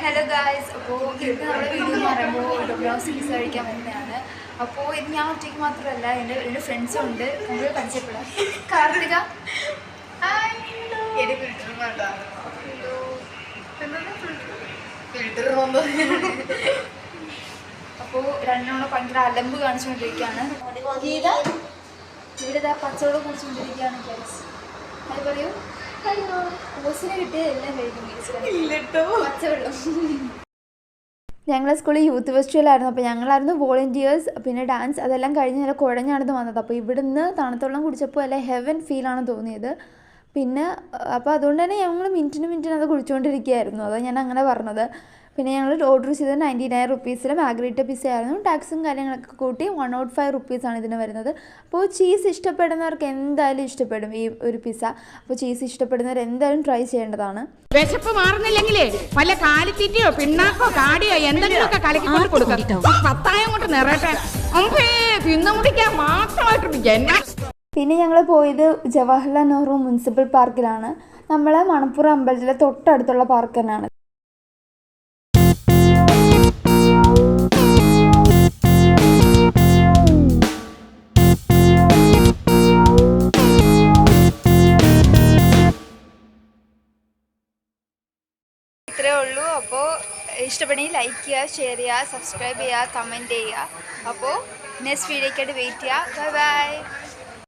Hello guys, അപ്പോൾ ഇന്ന് നമ്മുടെ വീഡിയോ എന്ന് പറയുമ്പോൾ ഡൊമിനോസ് പിസ്സ കഴിക്കാൻ പോകുന്നതാണ്. അപ്പോൾ ഇത് ഞാൻ ഒറ്റയ്ക്ക് മാത്രമല്ല, എൻ്റെ ഫ്രണ്ട്സും ഉണ്ട്. നമ്മൾ പരിചയപ്പെടാം. കാർത്തിക, അപ്പോൾ രണ്ടെണ്ണം ഭയങ്കര അലമ്പ് കാണിച്ചുകൊണ്ടിരിക്കുകയാണ്. ഗീത ഇവിടെ പച്ചവെള്ളം കുടിച്ചുകൊണ്ടിരിക്കുകയാണ് ഗൈസ്. അത് പറയൂ. ഓസിനെ കിട്ടിയ എല്ലാം കഴിക്കും പച്ചവെള്ളം. ഞങ്ങളെ സ്കൂളിൽ യൂത്ത് ഫെസ്റ്റിവലായിരുന്നു. അപ്പോൾ ഞങ്ങളായിരുന്നു വോളണ്ടിയേഴ്സ്. പിന്നെ ഡാൻസ് അതെല്ലാം കഴിഞ്ഞ് നല്ല കുഴഞ്ഞാണെന്ന് വന്നത്. അപ്പോൾ ഇവിടുന്ന് തണുത്തുവെള്ളം കുടിച്ചപ്പോൾ അല്ല ഹെവൻ ഫീലാണ് തോന്നിയത്. പിന്നെ അപ്പോൾ അതുകൊണ്ട് തന്നെ ഞങ്ങൾ മിനിറ്റിന് അത് കുടിച്ചുകൊണ്ടിരിക്കുകയായിരുന്നു. അതാണ് ഞാൻ അങ്ങനെ പറഞ്ഞത്. പിന്നെ ഞങ്ങൾ ഓർഡർ ചെയ്തത് 99 റുപ്പീസിൽ മാഗ്രീറ്റ പിസ്സ ആയിരുന്നു. ടാക്സും കാര്യങ്ങളൊക്കെ കൂട്ടി 105 റുപ്പീസാണ് ഇതിന് വരുന്നത്. അപ്പോൾ ചീസ് ഇഷ്ടപ്പെടുന്നവർക്ക് എന്തായാലും ഇഷ്ടപ്പെടും ഈ ഒരു പിസ്സ. അപ്പോൾ ചീസ് ഇഷ്ടപ്പെടുന്നവർ എന്തായാലും ട്രൈ ചെയ്യേണ്ടതാണ്. വിശപ്പ് മാറുന്നില്ലെങ്കിലേ വല്ല കാലിത്തീറ്റയോ പിണ്ണാക്കോ കാടിയോ എന്തെങ്കിലുമൊക്കെ കലക്കിക്കൊണ്ട് കൊടുക്കാം. പത്തായം കൊണ്ട് നിറയട്ടെ, തിന്നു മുടിക്കാൻ മാത്രമായിട്ട്. പിന്നെ ഞങ്ങൾ പോയത് ജവഹർലാൽ നെഹ്റു മുനിസിപ്പൽ പാർക്കിലാണ്. നമ്മൾ മണപ്പുറം അമ്പലത്തിലെ തൊട്ടടുത്തുള്ള പാർക്ക് തന്നെയാണ്. ഇത്രയേ ഉള്ളൂ. അപ്പോൾ ഇഷ്ടപ്പെടുമെങ്കിൽ ലൈക്ക് ചെയ്യുക, ഷെയർ ചെയ്യുക, സബ്സ്ക്രൈബ് ചെയ്യുക, കമൻറ്റ് ചെയ്യുക. അപ്പോൾ നെക്സ്റ്റ് വീഡിയോയ്ക്കായിട്ട് വെയിറ്റ് ചെയ്യുക. Bye bye.